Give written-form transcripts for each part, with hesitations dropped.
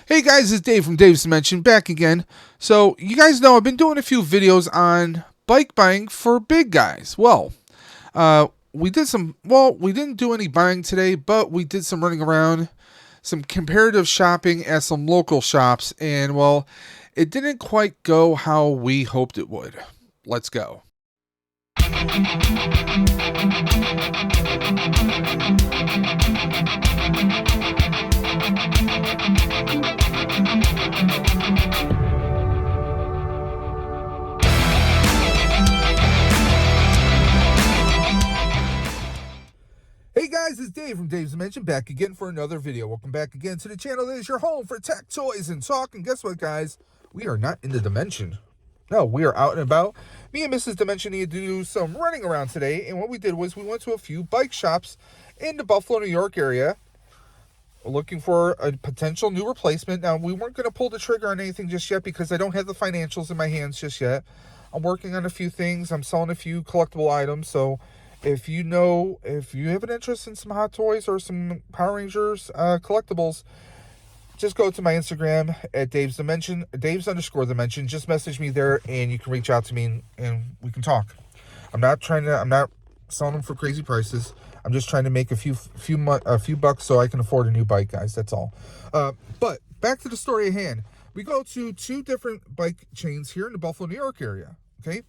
Hey guys, it's Dave from Dave's Dimension back again. So, you guys know I've been doing a few videos on bike buying for big guys. We didn't do any buying today, but we did some running around, some comparative shopping at some local shops, and it didn't quite go how we hoped it would. Let's go. Hey guys, it's Dave from Dave's Dimension back again for another video. Welcome back again to the channel that is your home for tech, toys, and talk. And guess what, guys? We are not in the Dimension. No, we are out and about. Me and Mrs. Dimension needed to do some running around today, and what we did was we went to a few bike shops in the Buffalo, New York area, looking for a potential new replacement. Now, we weren't going to pull the trigger on anything just yet because I don't have the financials in my hands just yet. I'm working on a few things. I'm selling a few collectible items, so if you have an interest in some Hot Toys or some Power Rangers collectibles, just go to my Instagram at Dave's_Dimension. Just message me there, and you can reach out to me, and we can talk. I'm not selling them for crazy prices. I'm just trying to make a few bucks so I can afford a new bike, guys. That's all. But back to the story at hand. We go to two different bike chains here in the Buffalo, New York area. Okay,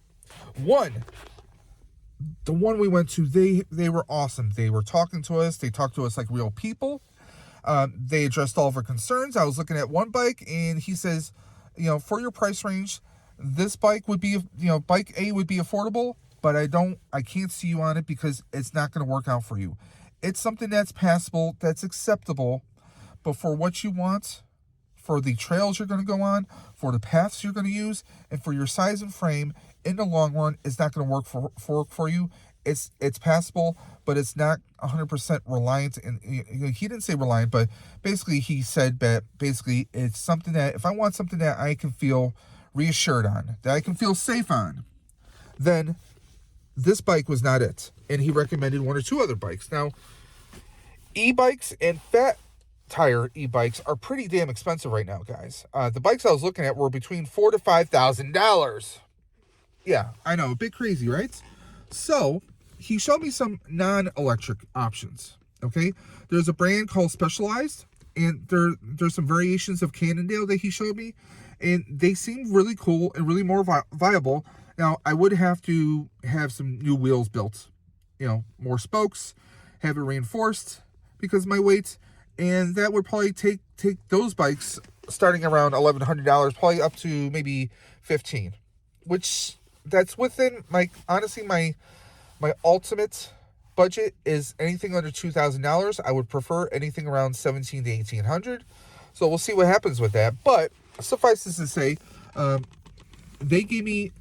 the one we went to, they were awesome. They were talking to us. They talked to us like real people. They addressed all of our concerns. I was looking at one bike, and he says, for your price range, this bike would be, bike A would be affordable, but I can't see you on it because it's not going to work out for you. It's something that's passable, that's acceptable, but for what you want, for the trails you're going to go on, for the paths you're going to use, and for your size and frame, in the long run, it's not going to work for you. It's passable, but it's not 100% reliant. And he didn't say reliant, but basically he said that it's something that if I want something that I can feel reassured on, that I can feel safe on, then this bike was not it. And he recommended one or two other bikes. Now, e-bikes and fat tire e-bikes are pretty damn expensive right now, guys. The bikes I was looking at were between $4,000 to $5,000. Yeah, I know, a bit crazy, right? So he showed me some non-electric options. Okay, there's a brand called Specialized, and there's some variations of Cannondale that he showed me, and they seem really cool and really more viable. Now, I would have to have some new wheels built, more spokes, have it reinforced because of my weight, and that would probably take those bikes starting around $1,100, probably up to maybe $1,500, which that's within my ultimate budget is anything under $2,000. I would prefer anything around $1,700 to $1,800. So we'll see what happens with that. But suffice it to say, they gave me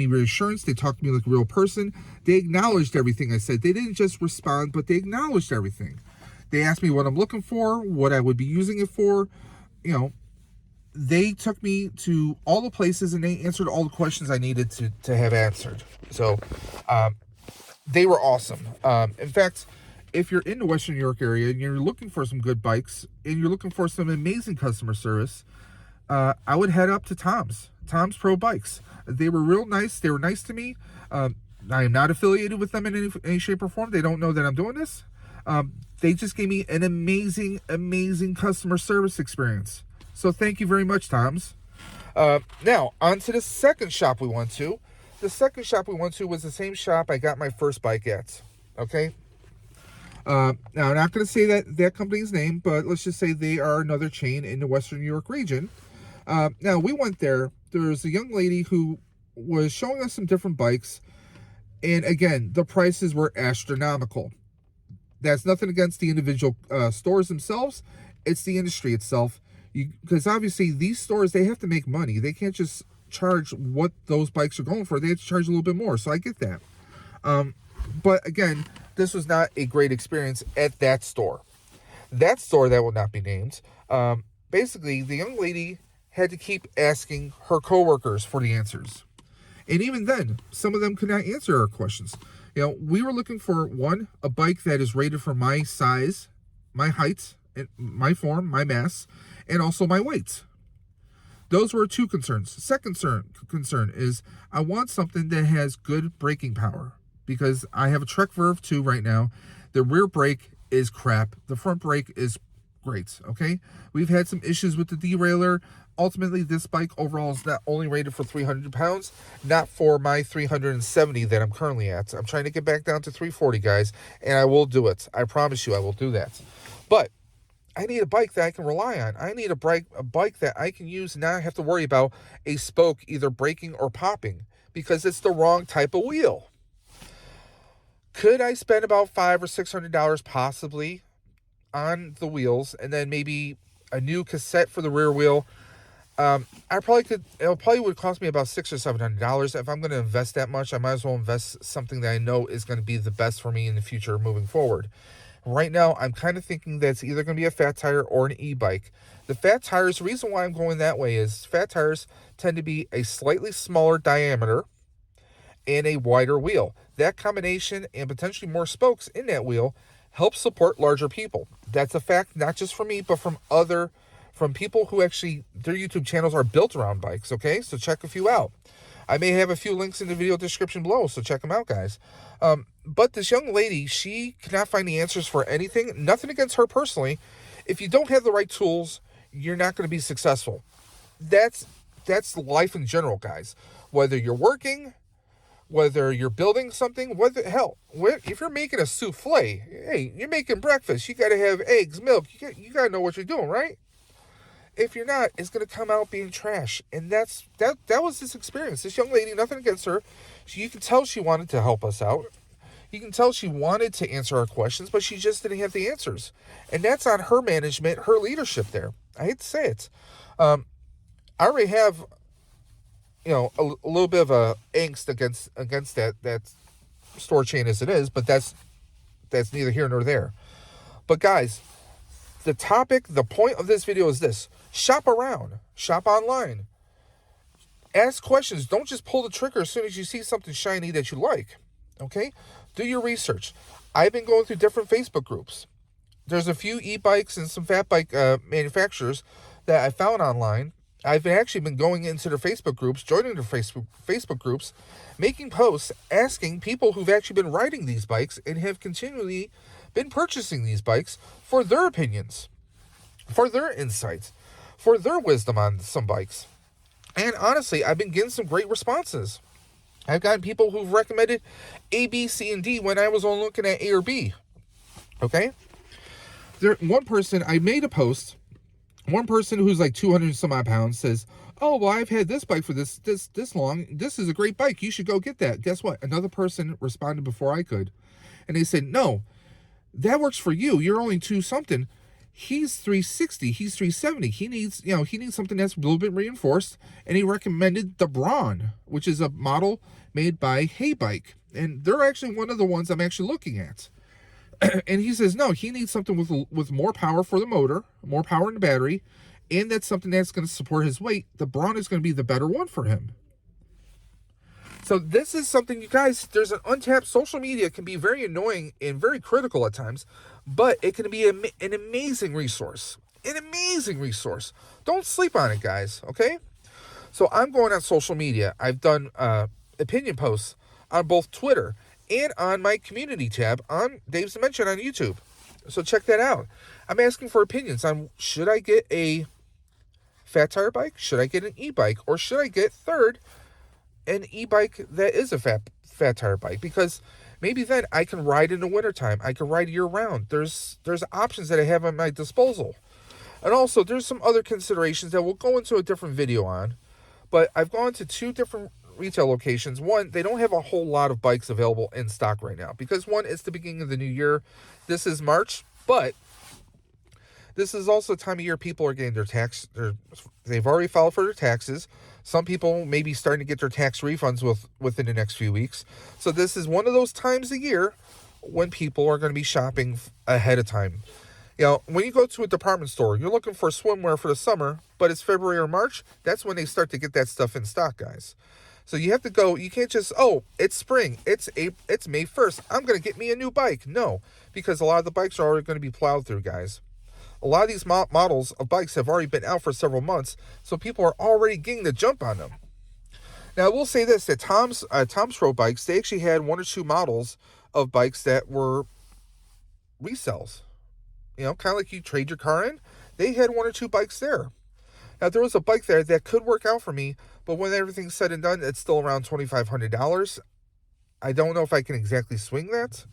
reassurance. They talked to me like a real person. They acknowledged everything I said. They didn't just respond, but they acknowledged everything. They asked me what I'm looking for, what I would be using it for. They took me to all the places, and they answered all the questions I needed to have answered. So they were awesome. In fact, if you're in the Western New York area and you're looking for some good bikes and you're looking for some amazing customer service, I would head up to Tom's Pro Bikes. They were real nice. They were nice to me. I am not affiliated with them in any shape or form. They don't know that I'm doing this. They just gave me an amazing customer service experience. So thank you very much, Tom's. Now, on to the second shop we went to. The second shop we went to was the same shop I got my first bike at. Okay? Now, I'm not going to say that company's name, but let's just say they are another chain in the Western New York region. Now, we went there. There's a young lady who was showing us some different bikes. And again, the prices were astronomical. That's nothing against the individual stores themselves. It's the industry itself. Because obviously these stores, they have to make money. They can't just charge what those bikes are going for. They have to charge a little bit more. So I get that. But again, this was not a great experience at that store. That store that will not be named. Basically, the young lady had to keep asking her coworkers for the answers. And even then, some of them could not answer our questions. We were looking for, one, a bike that is rated for my size, my height, my form, my mass, and also my weight. Those were two concerns. Second concern is I want something that has good braking power, because I have a Trek Verve 2 right now. The rear brake is crap. The front brake is great, okay? We've had some issues with the derailleur. Ultimately, this bike overall is not only rated for 300 pounds, not for my 370 that I'm currently at. I'm trying to get back down to 340, guys, and I will do it. I promise you I will do that. But I need a bike that I can rely on. I need a bike that I can use and not have to worry about a spoke either breaking or popping because it's the wrong type of wheel. Could I spend about $500 or $600 possibly on the wheels, and then maybe a new cassette for the rear wheel? I probably could. It probably would cost me about $600 or $700. If I'm going to invest that much, I might as well invest something that I know is going to be the best for me in the future moving forward. Right now, I'm kind of thinking that it's either going to be a fat tire or an e-bike. The fat tires, the reason why I'm going that way is fat tires tend to be a slightly smaller diameter and a wider wheel. That combination and potentially more spokes in that wheel helps support larger people. That's a fact, not just from me, but from people who actually, their YouTube channels are built around bikes, okay? So check a few out. I may have a few links in the video description below, so check them out, guys. But this young lady, she cannot find the answers for anything. Nothing against her personally. If you don't have the right tools, you're not going to be successful. That's life in general, guys. Whether you're working, whether you're building something, if you're making a souffle, hey, you're making breakfast, you got to have eggs, milk, you got to know what you're doing, right? If you're not, it's going to come out being trash. And that was this experience. This young lady, nothing against her, you can tell she wanted to help us out. You can tell she wanted to answer our questions, but she just didn't have the answers. And that's on her management, her leadership there. I hate to say it. I already have, a little bit of a angst against that store chain as it is, but that's neither here nor there. But guys, the point of this video is this: shop around, shop online, ask questions. Don't just pull the trigger as soon as you see something shiny that you like. Okay, do your research. I've been going through different Facebook groups. There's a few e-bikes and some fat bike manufacturers that I found online. I've actually been going into their Facebook groups, joining their Facebook groups, making posts, asking people who've actually been riding these bikes and have continually been purchasing these bikes for their opinions, for their insights, for their wisdom on some bikes. And honestly, I've been getting some great responses. I've gotten people who've recommended A, B, C, and D when I was only looking at A or B. Okay? One person, I made a post. One person who's like 200 some odd pounds says, "Oh, well, I've had this bike for this long. This is a great bike. You should go get that." Guess what? Another person responded before I could. And they said, "No, that works for you. You're only 2 something. He's 360. He's 370. He needs something that's a little bit reinforced." And he recommended the Braun, which is a model made by Hey Bike. And they're actually one of the ones I'm actually looking at. And he says, no, he needs something with more power for the motor, more power in the battery, and that's something that's going to support his weight. The Braun is going to be the better one for him. So this is something, you guys, there's an untapped. Social media can be very annoying and very critical at times, but it can be an amazing resource. An amazing resource. Don't sleep on it, guys, okay? So I'm going on social media. I've done opinion posts on both Twitter and on my community tab on Dave's Dimension on YouTube. So check that out. I'm asking for opinions on, should I get a fat tire bike? Should I get an e-bike? Or should I get, third, an e-bike that is a fat tire bike? Because maybe then I can ride in the wintertime. I can ride year-round. There's options that I have at my disposal. And also, there's some other considerations that we'll go into a different video on. But I've gone to 2 different retail locations. One, they don't have a whole lot of bikes available in stock right now because, one, it's the beginning of the new year. This is March, but this is also the time of year people are getting their they've already filed for their taxes. Some people may be starting to get their tax refunds within the next few weeks. So this is one of those times a year when people are going to be shopping ahead of time. When you go to a department store, you're looking for swimwear for the summer, but it's February or March. That's when they start to get that stuff in stock, guys. So you have to go. You can't just, it's spring. It's May 1st. I'm going to get me a new bike. No, because a lot of the bikes are already going to be plowed through, guys. a lot of these models of bikes have already been out for several months, so people are already getting the jump on them. Now, I will say this, that Tom's Road Bikes, they actually had 1 or 2 models of bikes that were resells. You know, kind of like you trade your car in. They had 1 or 2 bikes there. Now, there was a bike there that could work out for me, but when everything's said and done, it's still around $2,500. I don't know if I can exactly swing that.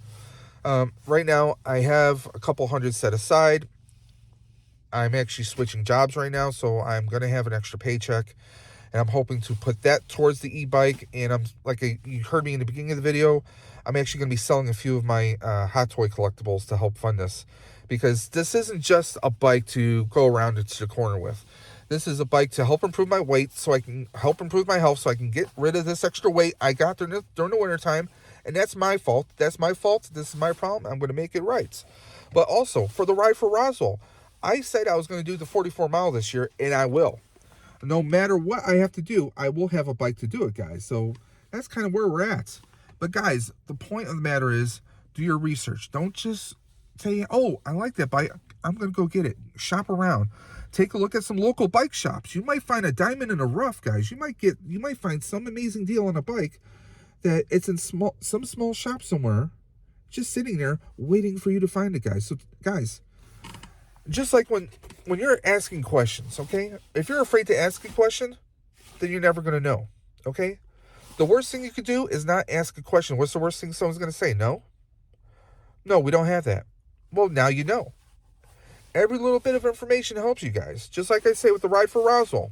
Right now, I have a couple hundred set aside. I'm actually switching jobs right now, so I'm going to have an extra paycheck, and I'm hoping to put that towards the e-bike. And you heard me in the beginning of the video, I'm actually going to be selling a few of my hot toy collectibles to help fund this, because this isn't just a bike to go around into the corner with. This is a bike to help improve my weight, so I can help improve my health, so I can get rid of this extra weight I got during the winter time. And that's my fault. That's my fault. This is my problem. I'm going to make it right. But also, for the Ride for Roswell, I said I was going to do the 44 mile this year, and I will. No matter what I have to do, I will have a bike to do it, guys. So that's kind of where we're at. But guys, the point of the matter is, do your research. Don't just say, oh, I like that bike, I'm going to go get it. Shop around. Take a look at some local bike shops. You might find a diamond in the rough, guys. You might find some amazing deal on a bike that it's in some small shop somewhere, just sitting there waiting for you to find it, guys. So guys, just like when you're asking questions, okay? If you're afraid to ask a question, then you're never going to know, okay? The worst thing you could do is not ask a question. What's the worst thing someone's going to say? No? No, we don't have that. Well, now you know. Every little bit of information helps you guys. Just like I say with the Ride for Roswell.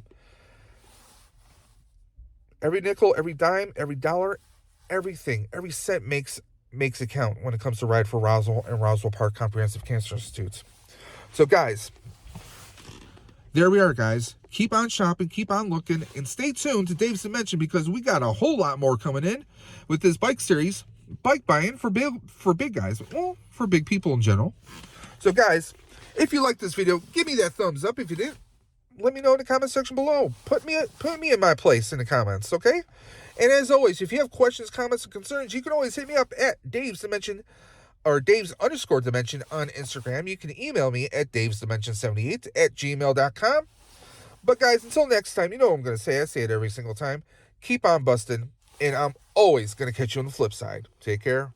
Every nickel, every dime, every dollar, everything, every cent makes it count when it comes to Ride for Roswell and Roswell Park Comprehensive Cancer Institute. So guys, there we are, guys. Keep on shopping, keep on looking, and stay tuned to Dave's Dimension, because we got a whole lot more coming in with this bike series, bike buying for big guys, well, for big people in general. So guys, if you like this video, give me that thumbs up. If you did, let me know in the comment section below. Put me in my place in the comments, okay? And as always, if you have questions, comments, or concerns, you can always hit me up at Dave's Dimension or Dave's_Dimension on Instagram. You can email me at davesdimension78@gmail.com. But guys, until next time, you know what I'm going to say. I say it every single time. Keep on busting, and I'm always going to catch you on the flip side. Take care.